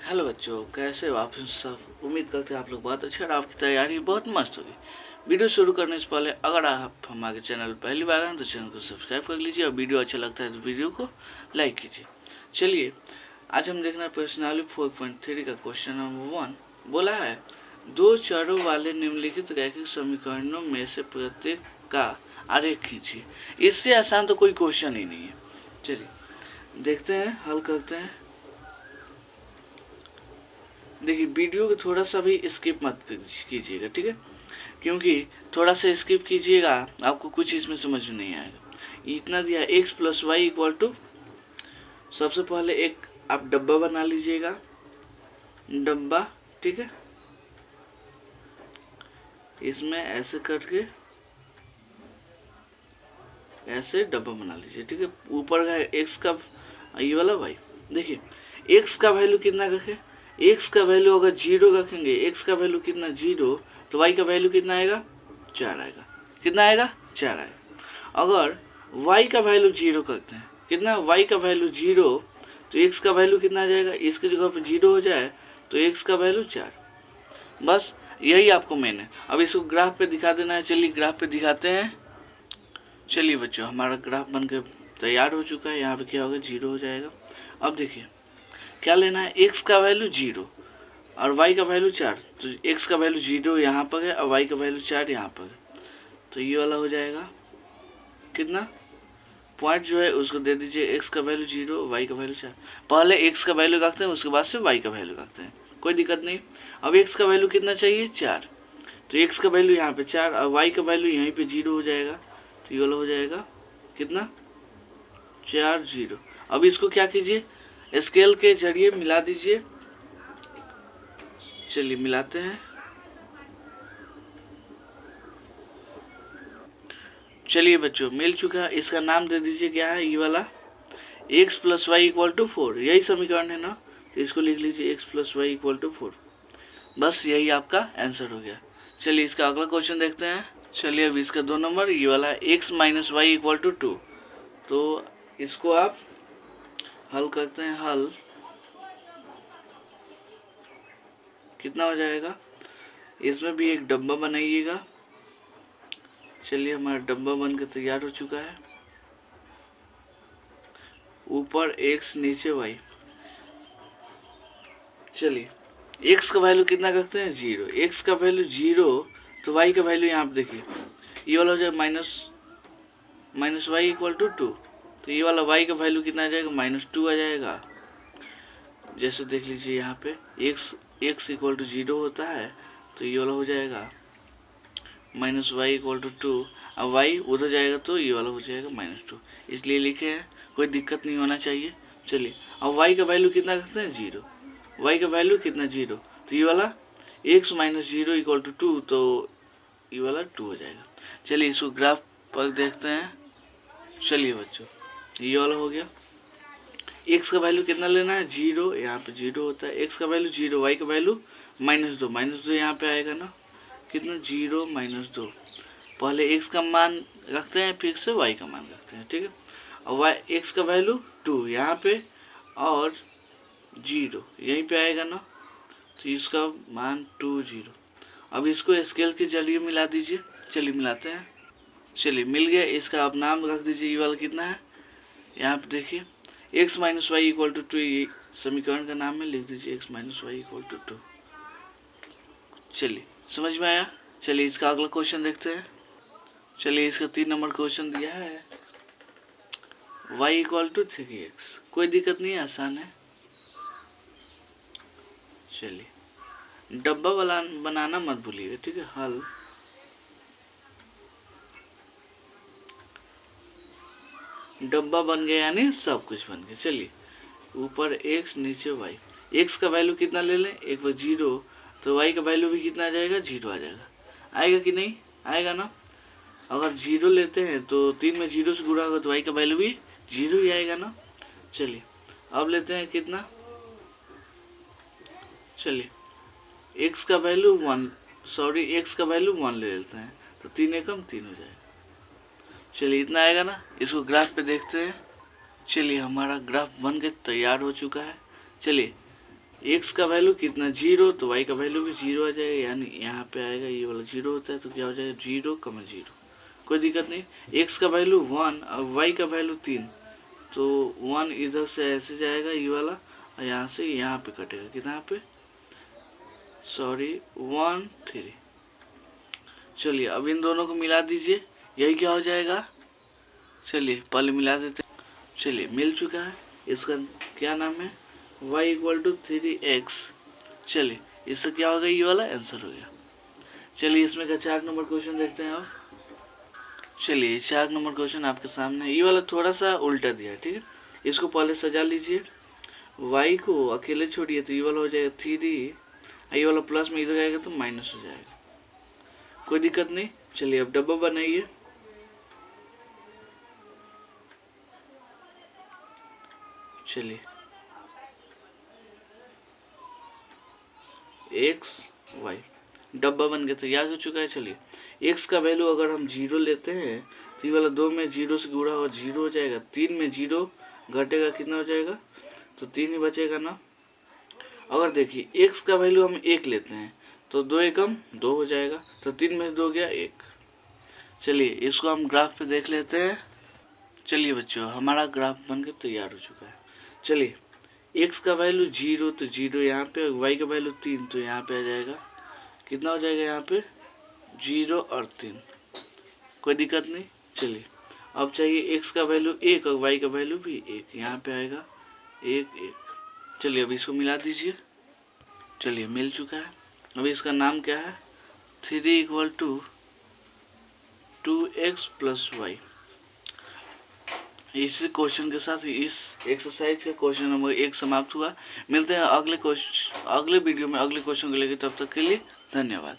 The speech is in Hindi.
हेलो बच्चों, कैसे हो आप सब। उम्मीद करते हैं आप लोग बहुत अच्छे और आपकी तैयारी बहुत मस्त होगी। वीडियो शुरू करने से पहले अगर आप हमारे चैनल पहली बार आए तो चैनल को सब्सक्राइब कर लीजिए और वीडियो अच्छा लगता है तो वीडियो को लाइक कीजिए। चलिए आज हम देखना प्रश्नावली 4.3 का क्वेश्चन नंबर 1। बोला है दो चरों वाले निम्नलिखित रैखिक समीकरणों में से प्रत्येक का आरेख खींचिए। इससे आसान तो कोई क्वेश्चन ही नहीं है। चलिए देखते हैं, हल करते हैं। देखिए वीडियो को थोड़ा सा भी स्किप मत कीजिएगा, ठीक है, क्योंकि थोड़ा सा स्किप कीजिएगा आपको कुछ इसमें समझ में नहीं आएगा। इतना दिया x plus y equal to, सबसे पहले एक आप डब्बा बना लीजिएगा, डब्बा, ठीक है, इसमें ऐसे करके ऐसे डब्बा बना लीजिए, ठीक है। ऊपर का x का ये वाला y, देखिए x का वैल्यू कितना रखें, x का वैल्यू अगर 0 रखेंगे, x का वैल्यू कितना 0, तो y का वैल्यू कितना आएगा 4 आएगा। कितना आएगा 4 आएगा। अगर y का वैल्यू 0 करते हैं, कितना y का वैल्यू 0, तो x का वैल्यू कितना आ जाएगा, इसकी जगह पर 0 हो जाए तो x का वैल्यू 4। बस यही आपको मेन है। अब इसको ग्राफ पे दिखा देना है। चलिए ग्राफ पे दिखाते हैं। चलिए बच्चों हमारा ग्राफ बन के तैयार हो चुका है। यहाँ पे क्या होगा 0 हो जाएगा। अब देखिए क्या लेना है, x का वैल्यू 0 और y का वैल्यू 4, तो x का वैल्यू 0 यहाँ पर है और y का वैल्यू 4 यहाँ पर है, तो ये वाला हो जाएगा कितना, पॉइंट जो है उसको दे दीजिए, x का वैल्यू 0 y का वैल्यू 4। पहले x का वैल्यू रखते हैं, उसके बाद से y का वैल्यू रखते हैं, कोई दिक्कत नहीं। अब x का वैल्यू कितना चाहिए 4, तो x का वैल्यू यहाँ पे 4 और y का वैल्यू यहीं पे 0 हो जाएगा, तो ये वाला हो जाएगा कितना 4 0। अब इसको क्या कीजिए, स्केल के जरिए मिला दीजिए। चलिए मिलाते हैं। चलिए बच्चों मिल चुका है। इसका नाम दे दीजिए, क्या है ये वाला, x plus y equal to 4, यही समीकरण है ना, तो इसको लिख लीजिए x plus y equal to 4। बस यही आपका आंसर हो गया। चलिए इसका अगला क्वेश्चन देखते हैं। चलिए अब इसका 2 नंबर, ये वाला x minus y equal to 2, तो इसको आप हल करते हैं। हल कितना हो जाएगा, इसमें भी एक डब्बा बनाइएगा। चलिए हमारा डब्बा बनकर तैयार हो चुका है। ऊपर x नीचे y। चलिए x का वैल्यू कितना रखते हैं 0, x का वैल्यू 0, तो y का वैल्यू यहाँ पे देखिए ये वाला हो जाएगा माइनस वाई इक्वल टू 2, तो ये वाला y का वैल्यू कितना आ जाएगा -2 आ जाएगा। जैसे देख लीजिए यहाँ पे x इक्वल टू 0 होता है, तो ये वाला हो जाएगा माइनस वाई इक्वल टू 2, अब y उधर जाएगा तो ये वाला हो जाएगा -2, इसलिए लिखे हैं, कोई दिक्कत नहीं होना चाहिए। चलिए अब y का वैल्यू कितना रखते हैं 0, y का वैल्यू कितना 0, तो ये वाला x माइनस 0 इक्वल टू 2, तो ये वाला 2 हो जाएगा। चलिए इसको ग्राफ पर देखते हैं। चलिए बच्चों ये वाला हो गया। x का वैल्यू कितना लेना है 0, यहाँ पे 0 होता है, x का वैल्यू 0, y का वैल्यू -2 यहाँ पे आएगा ना, कितना 0 -2। पहले x का मान रखते हैं, फिर से y का मान रखते हैं, ठीक है। और x का वैल्यू 2 यहाँ पे और 0 यहीं पे आएगा ना, तो इसका मान 2 0। अब इसको स्केल के जरिए मिला दीजिए। चलिए मिलाते हैं। चलिए मिल गया। इसका आप नाम रख दीजिए, ये वाला कितना है, यहाँ पे देखिए x minus y equal to 2, ये समीकरण का नाम है, लिख दीजिए x minus y equal to 2। चलिए समझ में आया। चलिए इसका अगला क्वेश्चन देखते हैं। चलिए इसका 3 नंबर क्वेश्चन दिया है y इक्वल टू 3x, कोई दिक्कत नहीं है, आसान है। चलिए डब्बा बनाना मत भूलिएगा, ठीक है। हल डब्बा बन गया यानी सब कुछ बन गया। चलिए ऊपर x नीचे y, x का वैल्यू कितना ले लें, एक बार 0, तो y का वैल्यू भी कितना आ जाएगा 0 आ जाएगा। आएगा कि नहीं आएगा ना, अगर 0 लेते हैं तो 3 में 0 से गुणा होगा तो y का वैल्यू भी 0 ही आएगा ना। चलिए अब लेते हैं कितना, चलिए x का वैल्यू 1 ले लेते हैं, तो 3 एकम 3 हो जाएगा। चलिए इतना आएगा ना। इसको ग्राफ पे देखते हैं। चलिए हमारा ग्राफ बन के तैयार हो चुका है। चलिए एक्स का वैल्यू कितना 0, तो वाई का वैल्यू भी 0 आ जाएगा, यानी यहाँ पे आएगा ये वाला 0 होता है तो क्या हो जाएगा 0, 0, कोई दिक्कत नहीं। एक्स का वैल्यू 1 और वाई का वैल्यू 3, तो 1 इधर से ऐसे जाएगा ये वाला, और यहाँ से यहाँ पे कटेगा, कितना पे, सॉरी 1 3। चलिए अब इन दोनों को मिला दीजिए, यही क्या हो जाएगा, चलिए पहले मिला देते हैं। चलिए मिल चुका है, इसका क्या नाम है, y इक्वल टू 3x। चलिए इससे क्या होगा, ये वाला आंसर हो गया। चलिए इसमें का 4 नंबर क्वेश्चन देखते हैं आप। चलिए 4 नंबर क्वेश्चन आपके सामने है, ये वाला थोड़ा सा उल्टा दिया है, ठीक है। इसको पहले सजा लीजिए, y को अकेले छोड़िए तो ये वाला हो जाएगा 3, ये वाला प्लस में इधर जाएगा तो माइनस हो जाएगा, कोई दिक्कत नहीं। चलिए अब डब्बा बनाइए, चलिए एक्स वाई डब्बा बन के तैयार हो चुका है। चलिए एक्स का वैल्यू अगर हम 0 लेते हैं तो ये वाला 2 में 0 से गुणा हुआ 0 हो जाएगा, 3 में 0 घटेगा कितना हो जाएगा, तो 3 ही बचेगा ना। अगर देखिए एक्स का वैल्यू हम 1 लेते हैं तो 2 एकम 2 हो जाएगा, तो 3 में 2 गया 1। चलिए इसको हम ग्राफ पे देख लेते हैं। चलिए बच्चों हमारा ग्राफ बन के तैयार हो चुका है। चलिए एक्स का वैल्यू 0 तो 0 यहाँ पे, वाई का वैल्यू 3 तो यहाँ पे आ जाएगा, कितना हो जाएगा यहाँ पे 0 और 3, कोई दिक्कत नहीं। चलिए अब चाहिए एक्स का वैल्यू 1 और वाई का वैल्यू भी 1, यहाँ पे आएगा 1 1। चलिए अब इसको मिला दीजिए, चलिए मिल चुका है। अभी इसका नाम क्या है, 3 equal to 2x plus y. इस क्वेश्चन के साथ इस एक्सरसाइज का क्वेश्चन नंबर 1 समाप्त हुआ। मिलते हैं अगले वीडियो में अगले क्वेश्चन को लेकर, तब तक के लिए धन्यवाद।